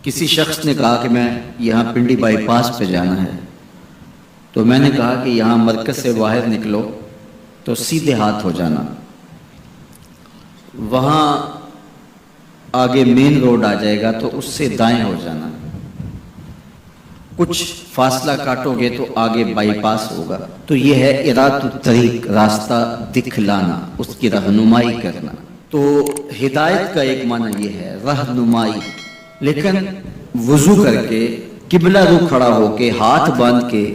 کسی شخص نے کہا کہ میں یہاں پنڈی بائی پاس پہ جانا ہے، تو میں نے کہا کہ یہاں مرکز سے باہر نکلو تو سیدھے ہاتھ ہو جانا، وہاں آگے مین روڈ آ جائے گا تو اس سے دائیں ہو جانا، کچھ فاصلہ کاٹو گے تو آگے بائی پاس ہوگا۔ تو یہ ہے ارات الطریق، راستہ دکھلانا، اس کی رہنمائی کرنا۔ تو ہدایت کا ایک معنی یہ ہے رہنمائی، لیکن وضو کر کے قبلہ رو کھڑا ہو کے ہاتھ باندھ کے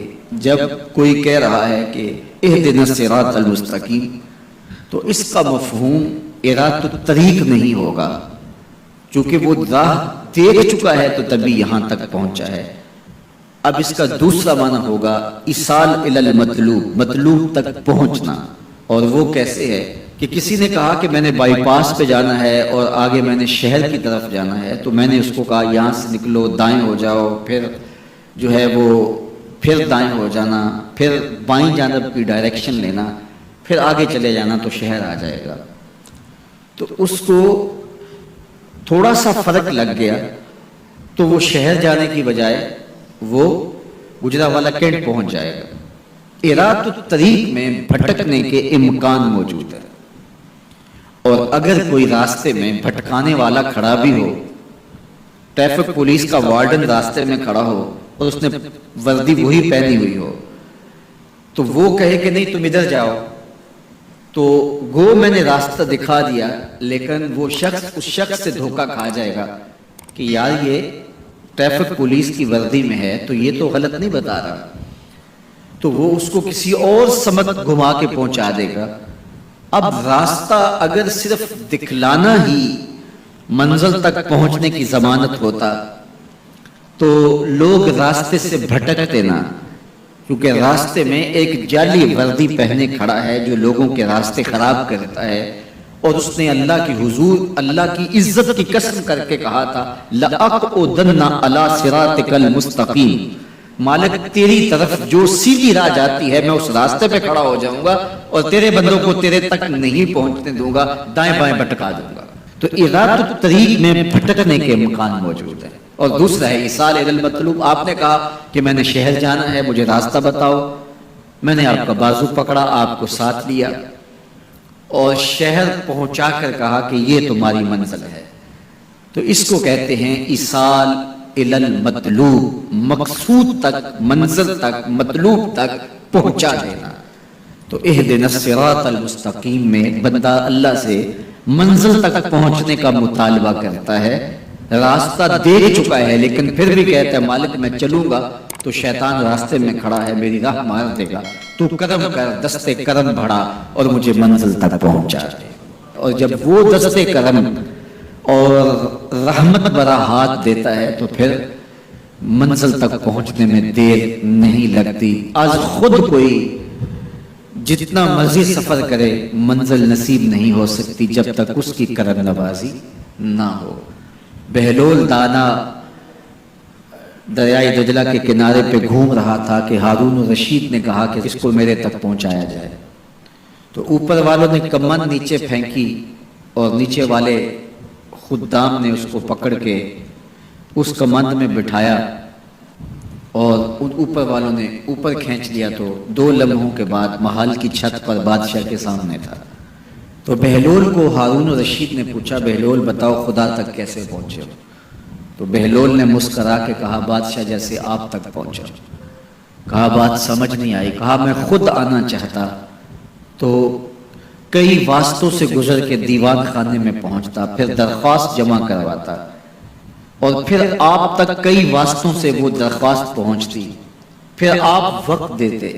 جب کوئی کہہ رہا ہے کہ اہدنا الصراط المستقیم، تو اس کا مفہوم ارات الطریق نہیں ہوگا، چونکہ وہ راہ دیکھ چکا ہے تو تبھی یہاں تک پہنچا ہے۔ اب اس کا دوسرا معنی ہوگا ایصال الی المطلوب، مطلوب تک پہنچنا۔ اور وہ کیسے ہے کہ کسی نے کہا کہ میں نے بائی پاس پہ جانا ہے اور آگے میں نے شہر کی طرف جانا ہے، تو میں نے اس کو کہا یہاں سے نکلو، دائیں ہو جاؤ، پھر جو ہے وہ پھر دائیں ہو جانا، پھر بائیں جانب کی ڈائریکشن لینا، پھر آگے چلے جانا تو شہر آ جائے گا۔ تو اس کو تھوڑا سا فرق لگ گیا تو وہ شہر جانے کی بجائے وہ گجرانوالہ کینٹ پہنچ جائے گا۔ ارات الطریق میں بھٹکنے کے امکان موجود ہے، اور اگر کوئی راستے میں بھٹکانے والا کھڑا بھی ہو، ٹریفک پولیس کا وارڈن راستے میں کھڑا ہو اور اس نے وردی وہی پہنی ہوئی ہو، تو وہ کہے کہ نہیں تم ادھر جاؤ، تو گو میں نے راستہ دکھا دیا، لیکن وہ شخص اس شخص سے دھوکہ کھا جائے گا کہ یار یہ ٹریفک پولیس کی وردی میں ہے تو یہ تو غلط نہیں بتا رہا، تو وہ اس کو کسی اور سمت گھما کے پہنچا دے گا۔ اب راستہ اگر صرف دکھلانا ہی منزل تک پہنچنے کی ضمانت ہوتا تو لوگ راستے سے بھٹکتے نہ، کیونکہ راستے میں ایک جعلی وردی پہنے کھڑا ہے جو لوگوں کے راستے خراب کرتا ہے، اور اس نے اللہ کی حضور، اللہ کی عزت کی قسم کر کے کہا تھا لَأَقْعُدَنَّ عَلَىٰ صِرَاطِكَ الْمُسْتَقِيمِ، مالک تیری طرف جو سیدھی راہ جاتی ہے میں اس راستے پہ کھڑا ہو جاؤں گا اور تیرے بندوں کو تیرے تک نہیں پہنچنے دوں گا، دائیں بائیں بھٹکا دوں گا۔ تو ارات الطریق میں بھٹکنے کے امکان موجود ہے۔ اور دوسرا ہے ایصال الی المطلوب، آپ نے کہا کہ میں نے شہر جانا ہے، مجھے راستہ بتاؤ، میں نے آپ کا بازو پکڑا، آپ کو ساتھ لیا اور شہر پہنچا کر کہا کہ یہ تمہاری منزل ہے، تو اس کو کہتے ہیں ایصال الی المطلوب، مقصود تک، منزل تک، مطلوب تک پہنچا دینا۔ تو اہدنا الصراط المستقیم میں بندہ اللہ سے منزل تک پہنچنے کا مطالبہ کرتا ہے، راستہ دیکھ چکا ہے لیکن پھر بھی کہتا ہے مالک میں چلوں گا تو شیطان راستے میں کھڑا ہے، میری راہ مار دے گا، تو کرم کر، دستے کرم بڑھا اور مجھے منزل تک پہنچا دے۔ اور جب وہ دستے کرم اور رحمت بھرا ہاتھ دیتا ہے تو پھر منزل تک پہنچنے میں دیر نہیں لگتی۔ آج خود کوئی جتنا مرضی سفر کرے منزل نصیب نہیں ہو سکتی جب تک اس کی کرم نوازی نہ ہو۔ بہلول دانا دریائے دجلہ کے کنارے پہ گھوم رہا تھا کہ ہارون الرشید نے کہا کہ اس کو میرے تک پہنچایا جائے، تو اوپر والوں نے کمند نیچے پھینکی اور نیچے والے خدام نے اس کو پکڑ کے اس کمند میں بٹھایا اور اوپر والوں نے اوپر کھینچ لیا، تو 2 لمحوں کے بعد محل کی چھت پر بادشاہ کے سامنے تھا۔ تو بہلول کو ہارون الرشید نے پوچھا بہلول بتاؤ خدا تک کیسے پہنچے ہو؟ تو بہلول نے مسکرا کے کہا بادشاہ جیسے آپ تک پہنچا۔ کہا بات سمجھ نہیں آئی، کہا میں خود آنا چاہتا تو کئی واسطوں سے گزر کے دیوان خانے میں پہنچتا، پھر درخواست جمع کرواتا، اور پھر آپ تک کئی واسطوں سے وہ درخواست پہنچتی، پھر آپ وقت دیتے،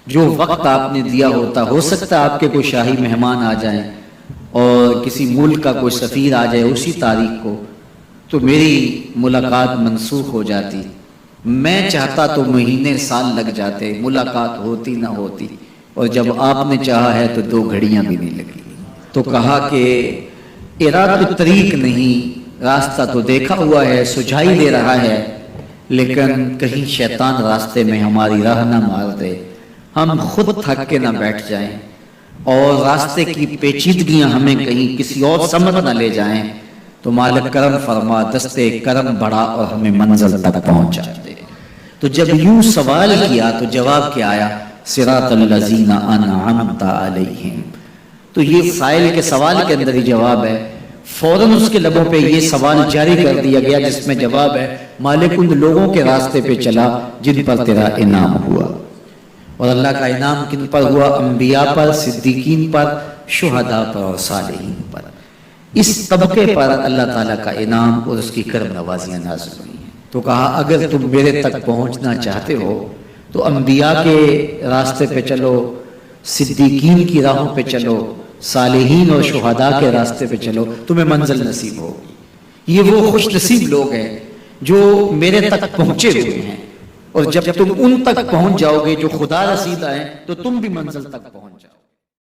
جو وقت آپ نے دیا ہوتا، ہو سکتا ہے آپ کے کوئی شاہی مہمان آ جائیں اور کسی ملک کا کوئی سفیر آ جائے اسی تاریخ کو، تو میری ملاقات منسوخ ہو جاتی، میں چاہتا تو مہینے سال لگ جاتے، ملاقات ہوتی نہ ہوتی، اور جب آپ نے چاہا ہے تو 2 گھڑیاں بھی نہیں لگی۔ تو کہا کہ ارات الطریق نہیں، راستہ تو دیکھا ہوا ہے، سجھائی دے رہا ہے، لیکن کہیں شیطان راستے میں ہماری راہ نہ مار دے، ہم خود تھک کے نہ بیٹھ جائیں اور راستے کی پیچیدگیاں ہمیں کہیں کسی اور سمت نہ لے جائیں، تو مالک کرم فرما، دستے کرم بڑھا اور ہمیں منزل تک پہنچا دے۔ تو جب یوں سوال کیا تو جواب کیا آیا؟ صراط الذین انعمت علیہم۔ تو یہ سائل کے سوال کے اندر ہی جواب ہے، فوراً اس کے لبوں پہ یہ سوال جاری کر دیا گیا جس میں جواب ہے مالک ان لوگوں کے راستے پہ چلا جن پر تیرا انعام ہوا۔ اور اللہ کا انعام کن پر ہوا؟ انبیاء پر، صدیقین پر، شہداء پر اور صالحین پر۔ اس طبقے پر اللہ تعالیٰ کا انعام اور اس کی کرم نوازیاں نازل ہوئی ہیں۔ تو کہا اگر تم میرے تک پہنچنا چاہتے ہو تو انبیاء کے راستے پہ چلو، صدیقین کی راہوں پہ چلو، صالحین اور شہداء کے راستے پہ چلو، تمہیں منزل نصیب ہوگی۔ یہ وہ خوش نصیب لوگ ہیں جو میرے تک پہنچے ہوئے ہیں، اور جب تم ان تک پہنچ جاؤ گے جو خدا رسیدہ ہیں تو تم بھی منزل تک پہنچ جاؤ۔